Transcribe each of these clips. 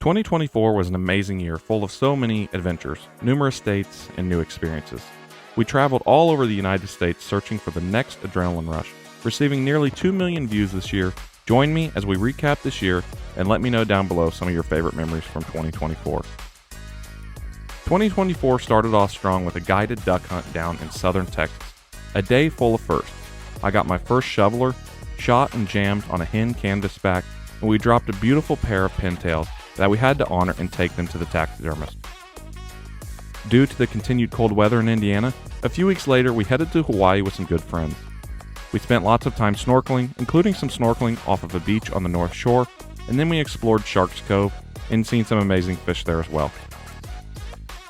2024 was an amazing year full of so many adventures, numerous states, and new experiences. We traveled all over the United States searching for the next adrenaline rush, receiving nearly 2 million views this year. Join me as we recap this year and let me know down below some of your favorite memories from 2024. 2024 started off strong with a guided duck hunt down in southern Texas. A day full of firsts. I got my first shoveler, shot and jammed on a hen canvasback, and we dropped a beautiful pair of pintails that we had to honor and take them to the taxidermist. Due to the continued cold weather in Indiana, a few weeks later we headed to Hawaii with some good friends. We spent lots of time snorkeling, including some snorkeling off of a beach on the North Shore, and then we explored Sharks Cove and seen some amazing fish there as well.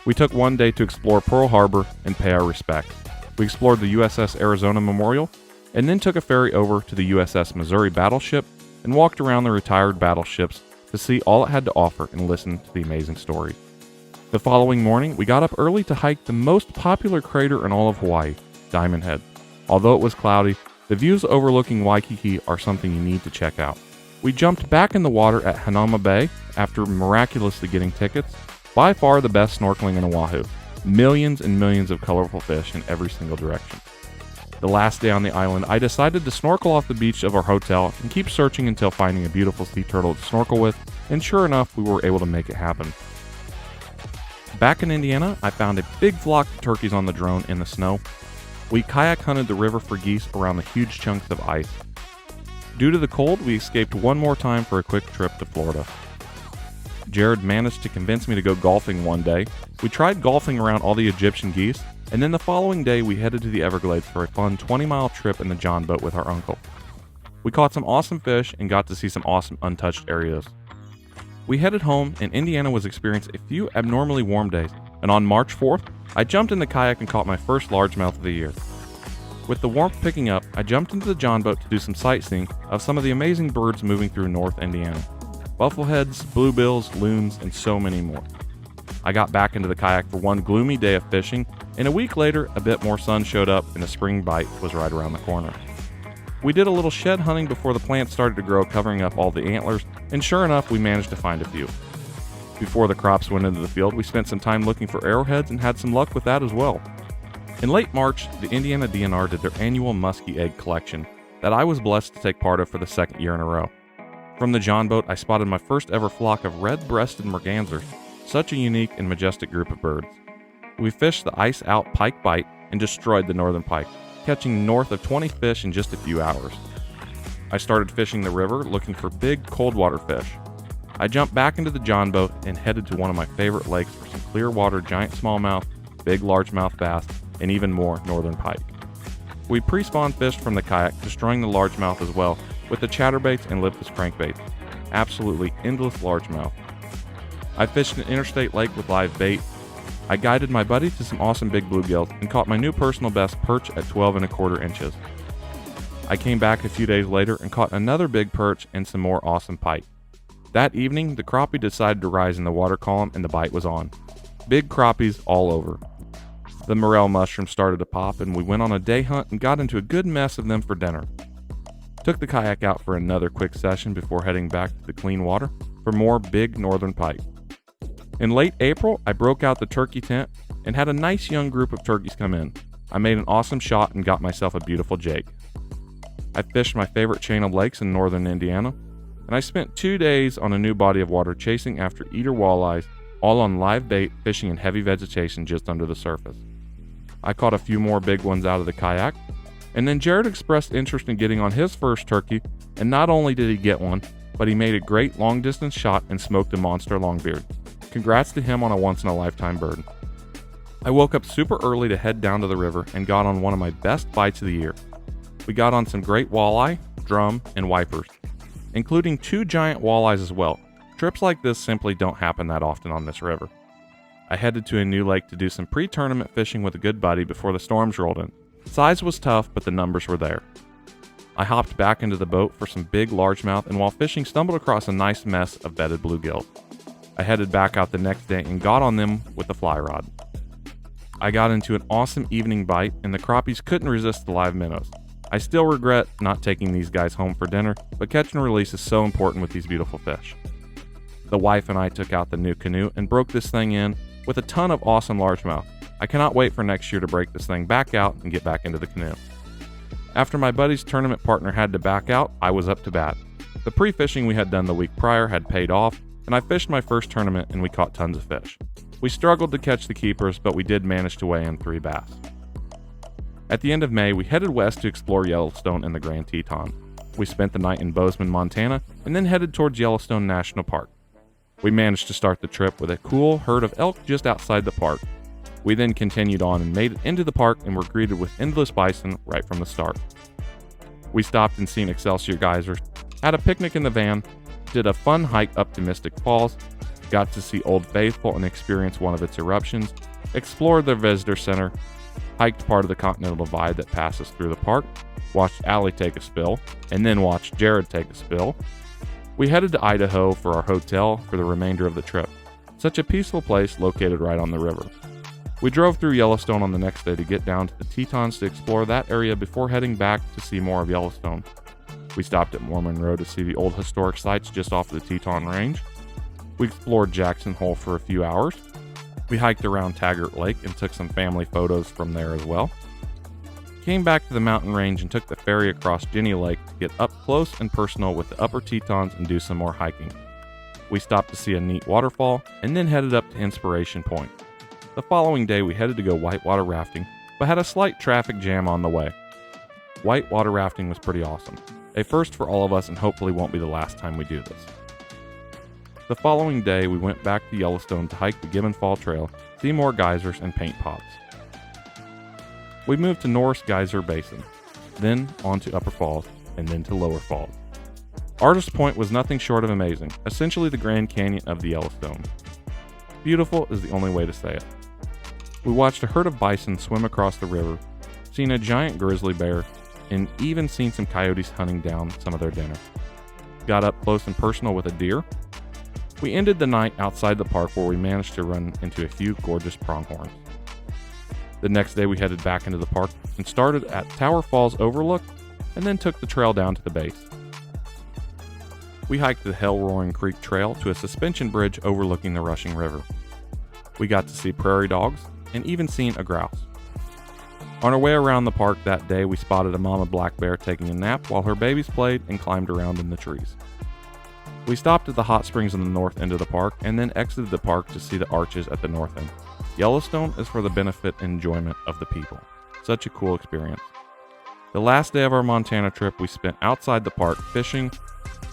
We took one day to explore Pearl Harbor and pay our respects. We explored the USS Arizona Memorial, and then took a ferry over to the USS Missouri battleship and walked around the retired battleships to see all it had to offer and listen to the amazing stories. The following morning, we got up early to hike the most popular crater in all of Hawaii, Diamond Head. Although it was cloudy, the views overlooking Waikiki are something you need to check out. We jumped back in the water at Hanauma Bay after miraculously getting tickets. By far the best snorkeling in Oahu. Millions and millions of colorful fish in every single direction. The last day on the island, I decided to snorkel off the beach of our hotel and keep searching until finding a beautiful sea turtle to snorkel with, and sure enough, we were able to make it happen. Back in Indiana, I found a big flock of turkeys on the drone in the snow. We kayak hunted the river for geese around the huge chunks of ice. Due to the cold, we escaped one more time for a quick trip to Florida. Jared managed to convince me to go golfing one day. We tried golfing around all the Egyptian geese, and then the following day we headed to the Everglades for a fun 20-mile trip in the John boat with our uncle. We caught some awesome fish and got to see some awesome untouched areas. We headed home, and Indiana was experiencing a few abnormally warm days, and on March 4th, I jumped in the kayak and caught my first largemouth of the year. With the warmth picking up, I jumped into the John boat to do some sightseeing of some of the amazing birds moving through North Indiana. Buffleheads, bluebills, loons, and so many more. I got back into the kayak for one gloomy day of fishing, and a week later, a bit more sun showed up and the spring bite was right around the corner. We did a little shed hunting before the plants started to grow, covering up all the antlers, and sure enough, we managed to find a few. Before the crops went into the field, we spent some time looking for arrowheads and had some luck with that as well. In late March, the Indiana DNR did their annual muskie egg collection that I was blessed to take part of for the second year in a row. From the John boat, I spotted my first ever flock of red-breasted mergansers, such a unique and majestic group of birds. We fished the ice-out pike bite and destroyed the northern pike, catching north of 20 fish in just a few hours. I started fishing the river looking for big cold-water fish. I jumped back into the John boat and headed to one of my favorite lakes for some clear water giant smallmouth, big largemouth bass, and even more northern pike. We pre-spawn fished from the kayak, destroying the largemouth as well, with the chatterbaits and lipless crankbaits. Absolutely endless largemouth. I fished an interstate lake with live bait. I guided my buddy to some awesome big bluegills and caught my new personal best perch at 12¼ inches. I came back a few days later and caught another big perch and some more awesome pike. That evening, the crappie decided to rise in the water column and the bite was on. Big crappies all over. The morel mushrooms started to pop and we went on a day hunt and got into a good mess of them for dinner. Took the kayak out for another quick session before heading back to the clean water for more big northern pike. In late April, I broke out the turkey tent and had a nice young group of turkeys come in. I made an awesome shot and got myself a beautiful jake. I fished my favorite chain of lakes in northern Indiana, and I spent 2 days on a new body of water chasing after eater walleyes, all on live bait, fishing in heavy vegetation just under the surface. I caught a few more big ones out of the kayak, and then Jared expressed interest in getting on his first turkey, and not only did he get one, but he made a great long-distance shot and smoked a monster longbeard. Congrats to him on a once-in-a-lifetime bird. I woke up super early to head down to the river and got on one of my best bites of the year. We got on some great walleye, drum, and wipers, including 2 giant walleyes as well. Trips like this simply don't happen that often on this river. I headed to a new lake to do some pre-tournament fishing with a good buddy before the storms rolled in. Size was tough, but the numbers were there. I hopped back into the boat for some big largemouth and while fishing stumbled across a nice mess of bedded bluegill. I headed back out the next day and got on them with the fly rod. I got into an awesome evening bite and the crappies couldn't resist the live minnows. I still regret not taking these guys home for dinner, but catch and release is so important with these beautiful fish. The wife and I took out the new canoe and broke this thing in with a ton of awesome largemouth. I cannot wait for next year to break this thing back out and get back into the canoe. After my buddy's tournament partner had to back out, I was up to bat. The pre-fishing we had done the week prior had paid off, and I fished my first tournament and we caught tons of fish. We struggled to catch the keepers, but we did manage to weigh in 3 bass. At the end of May, we headed west to explore Yellowstone and the Grand Teton. We spent the night in Bozeman, Montana, and then headed towards Yellowstone National Park. We managed to start the trip with a cool herd of elk just outside the park. We then continued on and made it into the park and were greeted with endless bison right from the start. We stopped and seen Excelsior geysers, had a picnic in the van, did a fun hike up to Mystic Falls, got to see Old Faithful and experience one of its eruptions, explored the visitor center, hiked part of the Continental Divide that passes through the park, watched Allie take a spill, and then watched Jared take a spill. We headed to Idaho for our hotel for the remainder of the trip. Such a peaceful place located right on the river. We drove through Yellowstone on the next day to get down to the Tetons to explore that area before heading back to see more of Yellowstone. We stopped at Mormon Road to see the old historic sites just off the Teton Range. We explored Jackson Hole for a few hours. We hiked around Taggart Lake and took some family photos from there as well. Came back to the mountain range and took the ferry across Jenny Lake to get up close and personal with the upper Tetons and do some more hiking. We stopped to see a neat waterfall and then headed up to Inspiration Point. The following day we headed to go whitewater rafting, but had a slight traffic jam on the way. Whitewater rafting was pretty awesome. A first for all of us and hopefully won't be the last time we do this. The following day we went back to Yellowstone to hike the Gibbon Fall Trail, see more geysers and paint pots. We moved to Norris Geyser Basin, then on to Upper Falls, and then to Lower Falls. Artist Point was nothing short of amazing, essentially the Grand Canyon of the Yellowstone. Beautiful is the only way to say it. We watched a herd of bison swim across the river, seen a giant grizzly bear, and even seen some coyotes hunting down some of their dinner. Got up close and personal with a deer. We ended the night outside the park where we managed to run into a few gorgeous pronghorns. The next day we headed back into the park and started at Tower Falls Overlook and then took the trail down to the base. We hiked the Hell Roaring Creek Trail to a suspension bridge overlooking the rushing river. We got to see prairie dogs and even seen a grouse. On our way around the park that day, we spotted a mama black bear taking a nap while her babies played and climbed around in the trees. We stopped at the hot springs on the north end of the park and then exited the park to see the arches at the north end. Yellowstone is for the benefit and enjoyment of the people. Such a cool experience. The last day of our Montana trip we spent outside the park fishing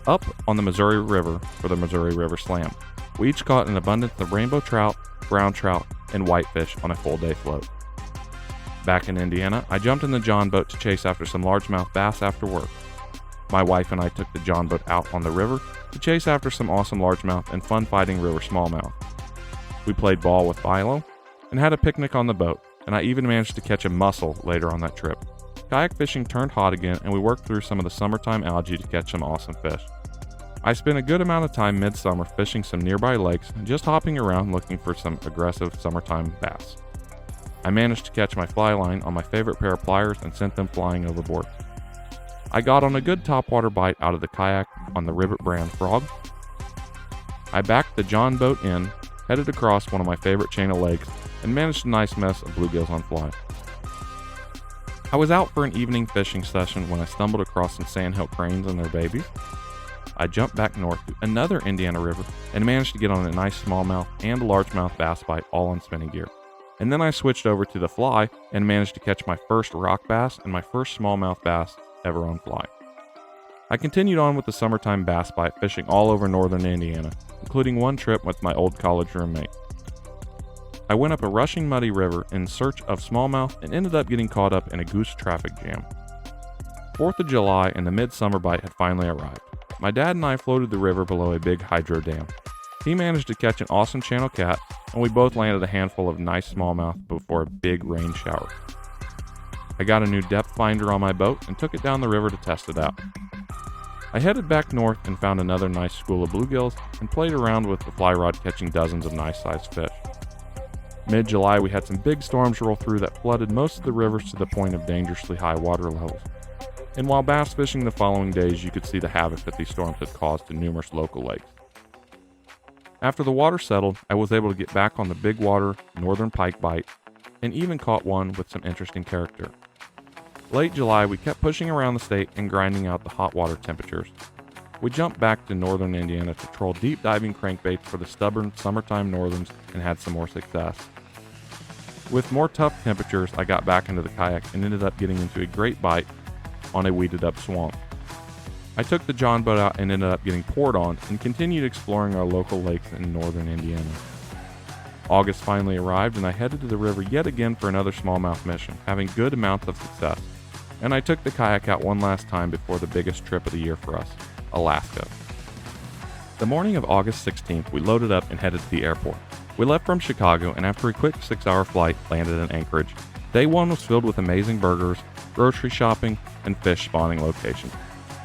up on the Missouri River for the Missouri River Slam. We each caught an abundance of rainbow trout, brown trout, and whitefish on a full day float. Back in Indiana, I jumped in the John boat to chase after some largemouth bass after work. My wife and I took the John boat out on the river to chase after some awesome largemouth and fun fighting river smallmouth. We played ball with Philo and had a picnic on the boat, and I even managed to catch a mussel later on that trip. Kayak fishing turned hot again and we worked through some of the summertime algae to catch some awesome fish. I spent a good amount of time midsummer fishing some nearby lakes and just hopping around looking for some aggressive summertime bass. I managed to catch my fly line on my favorite pair of pliers and sent them flying overboard. I got on a good topwater bite out of the kayak on the Ribbit brand frog. I backed the John boat in, headed across one of my favorite chain of lakes, and managed a nice mess of bluegills on fly. I was out for an evening fishing session when I stumbled across some sandhill cranes and their babies. I jumped back north to another Indiana river and managed to get on a nice smallmouth and largemouth bass bite all on spinning gear. And then I switched over to the fly and managed to catch my first rock bass and my first smallmouth bass ever on fly. I continued on with the summertime bass bite fishing all over northern Indiana, including one trip with my old college roommate. I went up a rushing muddy river in search of smallmouth and ended up getting caught up in a goose traffic jam. 4th of July and the midsummer bite had finally arrived. My dad and I floated the river below a big hydro dam. He managed to catch an awesome channel cat, and we both landed a handful of nice smallmouth before a big rain shower. I got a new depth finder on my boat and took it down the river to test it out. I headed back north and found another nice school of bluegills and played around with the fly rod catching dozens of nice sized fish. Mid-July we had some big storms roll through that flooded most of the rivers to the point of dangerously high water levels. And while bass fishing the following days, you could see the havoc that these storms had caused to numerous local lakes. After the water settled, I was able to get back on the big water northern pike bite and even caught one with some interesting character. Late July, we kept pushing around the state and grinding out the hot water temperatures. We jumped back to northern Indiana to troll deep diving crankbaits for the stubborn summertime northerns and had some more success. With more tough temperatures, I got back into the kayak and ended up getting into a great bite on a weeded up swamp. I took the John boat out and ended up getting poured on and continued exploring our local lakes in northern Indiana. August finally arrived and I headed to the river yet again for another smallmouth mission, having good amounts of success. And I took the kayak out one last time before the biggest trip of the year for us, Alaska. The morning of August 16th, we loaded up and headed to the airport. We left from Chicago and after a quick 6-hour flight, landed in Anchorage. Day one was filled with amazing burgers, grocery shopping, and fish spawning locations.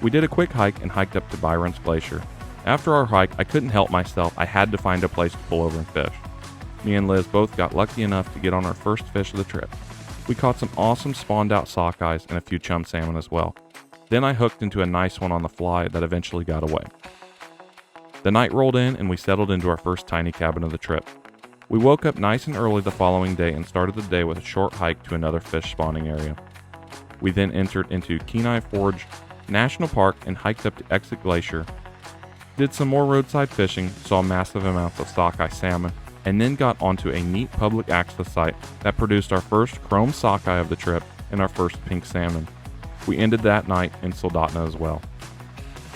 We did a quick hike and hiked up to Byron's Glacier. After our hike, I couldn't help myself. I had to find a place to pull over and fish. Me and Liz both got lucky enough to get on our first fish of the trip. We caught some awesome spawned out sockeyes and a few chum salmon as well. Then I hooked into a nice one on the fly that eventually got away. The night rolled in and we settled into our first tiny cabin of the trip. We woke up nice and early the following day and started the day with a short hike to another fish spawning area. We then entered into Kenai Forge National Park and hiked up to Exit Glacier, did some more roadside fishing, saw massive amounts of sockeye salmon, and then got onto a neat public access site that produced our first chrome sockeye of the trip and our first pink salmon. We ended that night in Soldotna as well.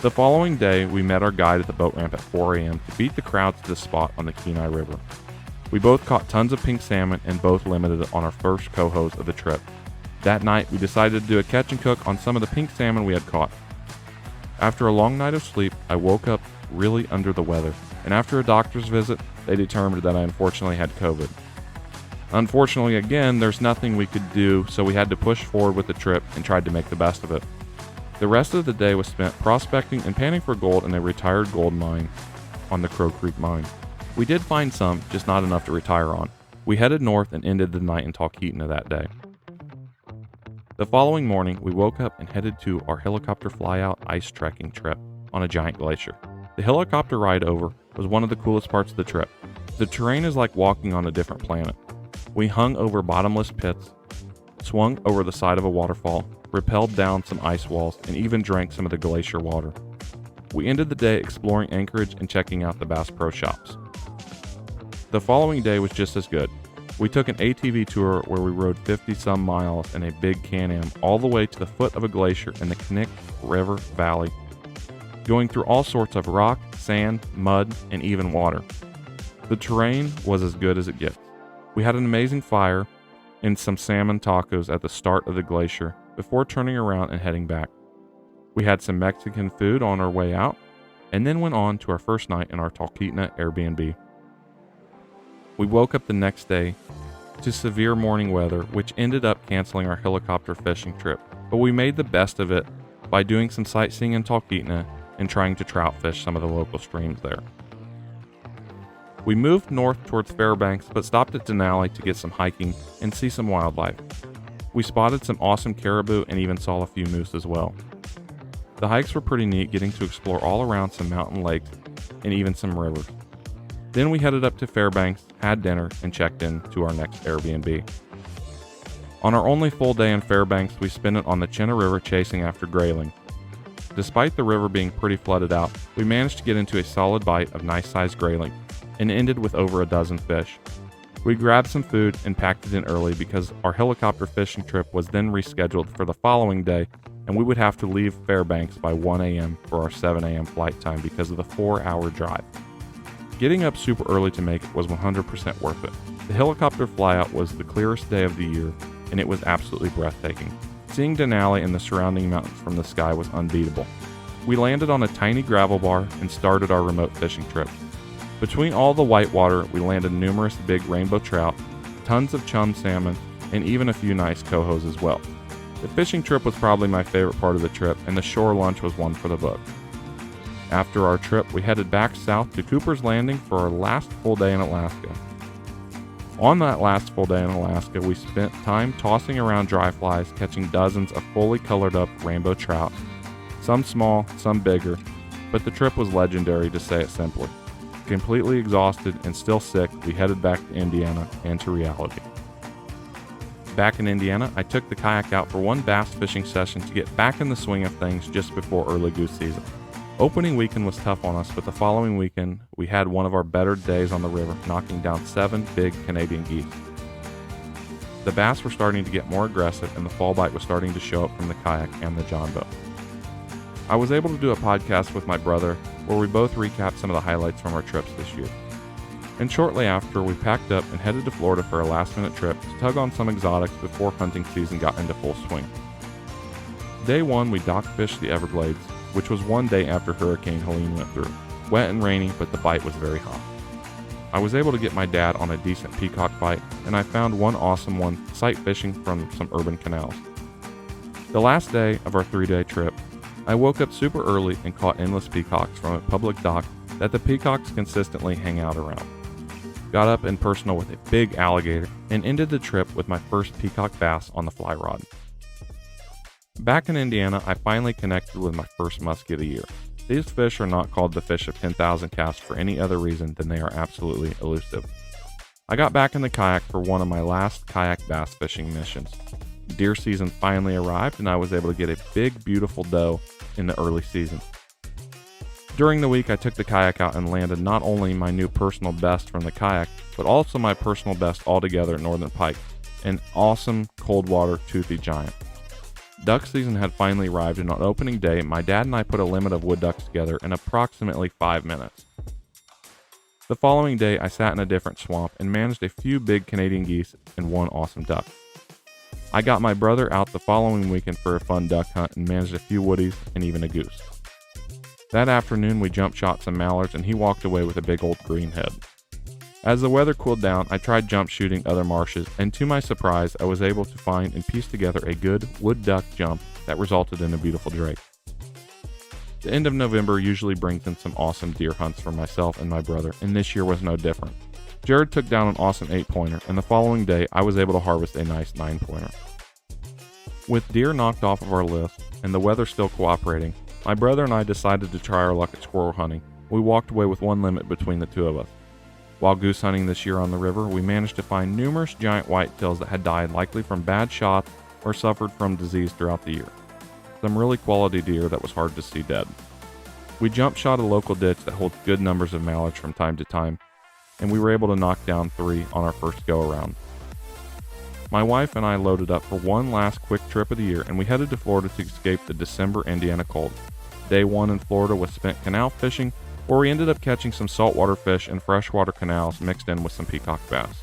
The following day, we met our guide at the boat ramp at 4 a.m. to beat the crowds to the spot on the Kenai River. We both caught tons of pink salmon and both limited on our first cohos of the trip. That night, we decided to do a catch and cook on some of the pink salmon we had caught. After a long night of sleep, I woke up really under the weather, and after a doctor's visit, they determined that I unfortunately had COVID. Unfortunately, again, there's nothing we could do, so we had to push forward with the trip and tried to make the best of it. The rest of the day was spent prospecting and panning for gold in a retired gold mine on the Crow Creek mine. We did find some, just not enough to retire on. We headed north and ended the night in Talkeetna that day. The following morning, we woke up and headed to our helicopter flyout ice trekking trip on a giant glacier. The helicopter ride over was one of the coolest parts of the trip. The terrain is like walking on a different planet. We hung over bottomless pits, swung over the side of a waterfall, rappelled down some ice walls, and even drank some of the glacier water. We ended the day exploring Anchorage and checking out the Bass Pro Shops. The following day was just as good. We took an ATV tour where we rode 50-some miles in a big Can-Am all the way to the foot of a glacier in the Knik River Valley, going through all sorts of rock, sand, mud, and even water. The terrain was as good as it gets. We had an amazing fire and some salmon tacos at the start of the glacier before turning around and heading back. We had some Mexican food on our way out, and then went on to our first night in our Talkeetna Airbnb. We woke up the next day to severe morning weather, which ended up canceling our helicopter fishing trip, but we made the best of it by doing some sightseeing in Talkeetna and trying to trout fish some of the local streams there. We moved north towards Fairbanks, but stopped at Denali to get some hiking and see some wildlife. We spotted some awesome caribou and even saw a few moose as well. The hikes were pretty neat, getting to explore all around some mountain lakes and even some rivers. Then we headed up to Fairbanks, had dinner, and checked in to our next Airbnb. On our only full day in Fairbanks, we spent it on the Chena River chasing after grayling. Despite the river being pretty flooded out, we managed to get into a solid bite of nice-sized grayling and ended with over a dozen fish. We grabbed some food and packed it in early because our helicopter fishing trip was then rescheduled for the following day, and we would have to leave Fairbanks by 1 a.m. for our 7 a.m. flight time because of the 4-hour drive. Getting up super early to make it was 100% worth it. The helicopter flyout was the clearest day of the year, and it was absolutely breathtaking. Seeing Denali and the surrounding mountains from the sky was unbeatable. We landed on a tiny gravel bar and started our remote fishing trip. Between all the whitewater, we landed numerous big rainbow trout, tons of chum salmon, and even a few nice cohos as well. The fishing trip was probably my favorite part of the trip, and the shore lunch was one for the book. After our trip, we headed back south to Cooper's Landing for our last full day in Alaska. On that last full day in Alaska, we spent time tossing around dry flies, catching dozens of fully colored up rainbow trout, some small, some bigger, but the trip was legendary to say it simply. Completely exhausted and still sick, we headed back to Indiana and to reality. Back in Indiana, I took the kayak out for one bass fishing session to get back in the swing of things just before early goose season. Opening weekend was tough on us, but the following weekend, we had one of our better days on the river, knocking down 7 big Canadian geese. The bass were starting to get more aggressive, and the fall bite was starting to show up from the kayak and the John boat. I was able to do a podcast with my brother where we both recapped some of the highlights from our trips this year. And shortly after, we packed up and headed to Florida for a last-minute trip to tug on some exotics before hunting season got into full swing. Day 1, we dock fished the Everglades, which was one day after Hurricane Helene went through. Wet and rainy, but the bite was very hot. I was able to get my dad on a decent peacock bite, and I found one awesome one sight fishing from some urban canals. The last day of our 3-day trip, I woke up super early and caught endless peacocks from a public dock that the peacocks consistently hang out around. Got up and personal with a big alligator, and ended the trip with my first peacock bass on the fly rod. Back in Indiana, I finally connected with my first muskie of the year. These fish are not called the fish of 10,000 casts for any other reason than they are absolutely elusive. I got back in the kayak for one of my last kayak bass fishing missions. Deer season finally arrived, and I was able to get a big, beautiful doe in the early season. During the week, I took the kayak out and landed not only my new personal best from the kayak, but also my personal best altogether at Northern Pike, an awesome cold water toothy giant. Duck season had finally arrived, and on opening day, my dad and I put a limit of wood ducks together in approximately 5 minutes. The following day, I sat in a different swamp and managed a few big Canadian geese and one awesome duck. I got my brother out the following weekend for a fun duck hunt and managed a few woodies and even a goose. That afternoon, we jump shot some mallards, and he walked away with a big old greenhead. As the weather cooled down, I tried jump shooting other marshes, and to my surprise, I was able to find and piece together a good wood duck jump that resulted in a beautiful drake. The end of November usually brings in some awesome deer hunts for myself and my brother, and this year was no different. Jared took down an awesome 8-pointer, and the following day, I was able to harvest a nice 9-pointer. With deer knocked off of our list, and the weather still cooperating, my brother and I decided to try our luck at squirrel hunting. We walked away with one limit between the two of us. While goose hunting this year on the river, we managed to find numerous giant whitetails that had died likely from bad shots or suffered from disease throughout the year. Some really quality deer that was hard to see dead. We jump shot a local ditch that holds good numbers of mallards from time to time, and we were able to knock down 3 on our first go around. My wife and I loaded up for one last quick trip of the year, and we headed to Florida to escape the December Indiana cold. Day 1 in Florida was spent canal fishing, where we ended up catching some saltwater fish in freshwater canals mixed in with some peacock bass.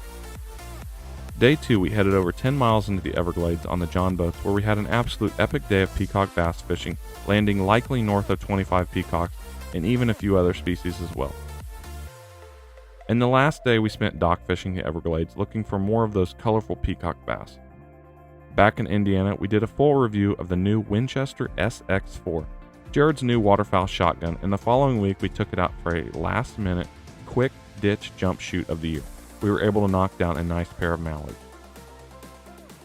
Day 2, we headed over 10 miles into the Everglades on the John boats, where we had an absolute epic day of peacock bass fishing, landing likely north of 25 peacocks and even a few other species as well. And the last day, we spent dock fishing the Everglades, looking for more of those colorful peacock bass. Back in Indiana, we did a full review of the new Winchester SX4, Jared's new waterfowl shotgun, and the following week we took it out for a last-minute, quick ditch jump shoot of the year. We were able to knock down a nice pair of mallards.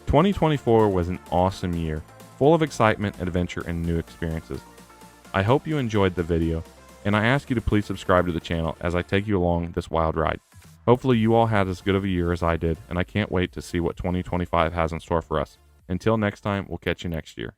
2024 was an awesome year, full of excitement, adventure, and new experiences. I hope you enjoyed the video, and I ask you to please subscribe to the channel as I take you along this wild ride. Hopefully you all had as good of a year as I did, and I can't wait to see what 2025 has in store for us. Until next time, we'll catch you next year.